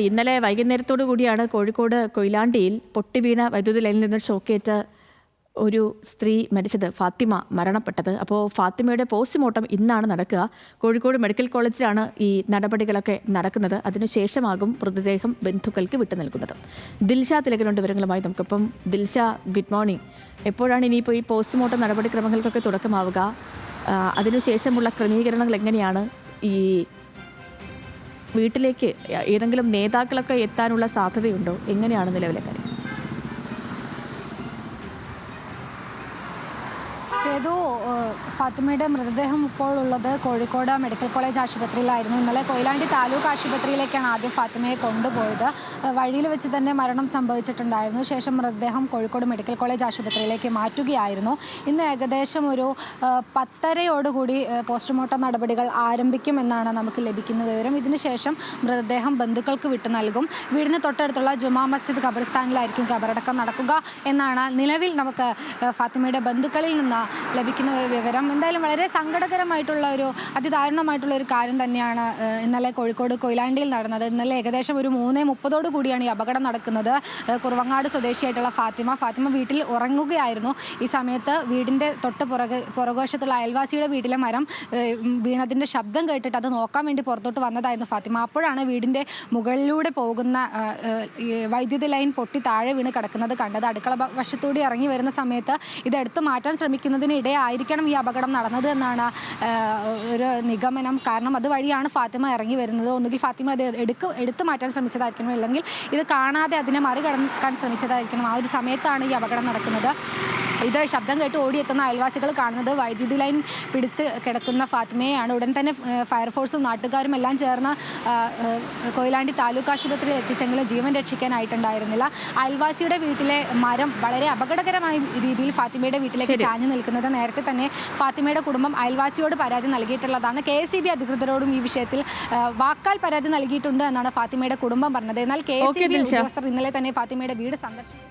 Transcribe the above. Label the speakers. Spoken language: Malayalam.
Speaker 1: ഇന്നലെ വൈകുന്നേരത്തോടു കൂടിയാണ് കോഴിക്കോട് കൊയിലാണ്ടിയിൽ പൊട്ടിവീണ വൈദ്യുതി ലൈനിൽ നിന്ന് ഷോക്കേറ്റ് ഒരു സ്ത്രീ മരിച്ചത്, ഫാത്തിമ മരണപ്പെട്ടത്. അപ്പോൾ ഫാത്തിമയുടെ പോസ്റ്റ്മോർട്ടം ഇന്നാണ് നടക്കുക. കോഴിക്കോട് മെഡിക്കൽ കോളേജിലാണ് ഈ നടപടികളൊക്കെ നടക്കുന്നത്. അതിനുശേഷമാകും മൃതദേഹം ബന്ധുക്കൾക്ക് വിട്ടു നൽകുന്നത്. ദിൽഷ തിലകനുണ്ട് വിവരങ്ങളുമായി നമുക്കിപ്പം. Dilsha, good morning. എപ്പോഴാണ് ഇനിയിപ്പോൾ ഈ പോസ്റ്റ്മോർട്ടം നടപടിക്രമങ്ങൾക്കൊക്കെ തുടക്കമാവുക? അതിനുശേഷമുള്ള ക്രമീകരണങ്ങൾ എങ്ങനെയാണ്? ഈ വീട്ടിലേക്ക് ഏതെങ്കിലും നേതാക്കളൊക്കെ എത്താനുള്ള സാധ്യതയുണ്ടോ? എങ്ങനെയാണ് നിലവിലെ കാര്യം?
Speaker 2: സേതു, ഫാത്തിമയുടെ മൃതദേഹം ഇപ്പോൾ ഉള്ളത് കോഴിക്കോട് മെഡിക്കൽ കോളേജ് ആശുപത്രിയിലായിരുന്നു. ഇന്നലെ കൊയിലാണ്ടി താലൂക്ക് ആശുപത്രിയിലേക്കാണ് ആദ്യം ഫാത്തിമയെ കൊണ്ടുപോയത്. വഴിയിൽ വെച്ച് തന്നെ മരണം സംഭവിച്ചിട്ടുണ്ടായിരുന്നു. ശേഷം മൃതദേഹം കോഴിക്കോട് മെഡിക്കൽ കോളേജ് ആശുപത്രിയിലേക്ക് മാറ്റുകയായിരുന്നു. ഇന്ന് ഏകദേശം ഒരു 10:30 പോസ്റ്റ്മോർട്ടം നടപടികൾ ആരംഭിക്കുമെന്നാണ് നമുക്ക് ലഭിക്കുന്ന വിവരം. ഇതിനുശേഷം മൃതദേഹം ബന്ധുക്കൾക്ക് വിട്ടു നൽകും. വീടിന് തൊട്ടടുത്തുള്ള ജുമാ മസ്ജിദ് ഖബർസ്ഥാനിലായിരിക്കും ഖബറടക്കം നടക്കുക എന്നാണ് നിലവിൽ നമുക്ക് ഫാത്തിമയുടെ ബന്ധുക്കളിൽ നിന്ന് ലഭിക്കുന്ന വിവരം. എന്തായാലും വളരെ സങ്കടകരമായിട്ടുള്ള അതിദാരുണമായിട്ടുള്ള ഒരു കാര്യം തന്നെയാണ് ഇന്നലെ കോഴിക്കോട് കൊയിലാണ്ടിയിൽ നടന്നത്. ഇന്നലെ ഏകദേശം ഒരു 3:30 ഈ അപകടം നടക്കുന്നത്. കുറുവങ്ങാട് സ്വദേശിയായിട്ടുള്ള ഫാത്തിമ വീട്ടിൽ ഉറങ്ങുകയായിരുന്നു. ഈ സമയത്ത് വീടിൻ്റെ തൊട്ട് പുറകുവശത്തുള്ള അയൽവാസിയുടെ വീട്ടിലെ മരം വീണതിൻ്റെ ശബ്ദം കേട്ടിട്ട് അത് നോക്കാൻ വേണ്ടി പുറത്തോട്ട് വന്നതായിരുന്നു ഫാത്തിമ. അപ്പോഴാണ് വീടിൻ്റെ മുകളിലൂടെ പോകുന്ന വൈദ്യുതി ലൈൻ പൊട്ടി താഴെ വീണ് കിടക്കുന്നത് കണ്ടത്. അടുക്കള വശത്തൂടി ഇറങ്ങി വരുന്ന സമയത്ത് ഇതെടുത്ത് മാറ്റാൻ ശ്രമിക്കുന്നതിനിടെയായിരിക്കണം ഈ അപകടം നടന്നത് എന്നാണ് ഒരു നിഗമനം. കാരണം അതുവഴിയാണ് ഫാത്തിമ ഇറങ്ങി വരുന്നത്. ഒന്നുകിൽ ഫാത്തിമ അത് എടുത്തു മാറ്റാൻ ശ്രമിച്ചതായിരിക്കണം, അല്ലെങ്കിൽ ഇത് കാണാതെ അതിനെ മറികടക്കാൻ ശ്രമിച്ചതായിരിക്കണം. ആ ഒരു സമയത്താണ് ഈ അപകടം നടക്കുന്നത്. ഇത് ശബ്ദം കേട്ട് ഓടിയെത്തുന്ന അയൽവാസികൾ കാണുന്നത് വൈദ്യുതി ലൈൻ പിടിച്ച് കിടക്കുന്ന ഫാത്തിമയെയാണ്. ഉടൻ തന്നെ ഫയർഫോഴ്സും നാട്ടുകാരും എല്ലാം ചേർന്ന് കൊയിലാണ്ടി താലൂക്ക് ആശുപത്രിയിൽ എത്തിച്ചെങ്കിലും ജീവൻ രക്ഷിക്കാനായിട്ടുണ്ടായിരുന്നില്ല. അയൽവാസിയുടെ വീട്ടിലെ മരം വളരെ അപകടകരമായ രീതിയിൽ ഫാത്തിമയുടെ വീട്ടിലേക്ക് ചാഞ്ഞു നിൽക്കുന്നത്. നേരത്തെ തന്നെ ഫാത്തിമയുടെ കുടുംബം അയൽവാസിയോട് പരാതി നൽകിയിട്ടുള്ളതാണ്. KSEB അധികൃതരോടും ഈ വിഷയത്തിൽ വാക്കാൽ പരാതി നൽകിയിട്ടുണ്ട് എന്നാണ് ഫാത്തിമയുടെ കുടുംബം പറഞ്ഞത്. എന്നാൽ KSEB ഉദ്യോഗസ്ഥർ ഇന്നലെ തന്നെ ഫാത്തിമയുടെ വീട് സന്ദർശിച്ചു.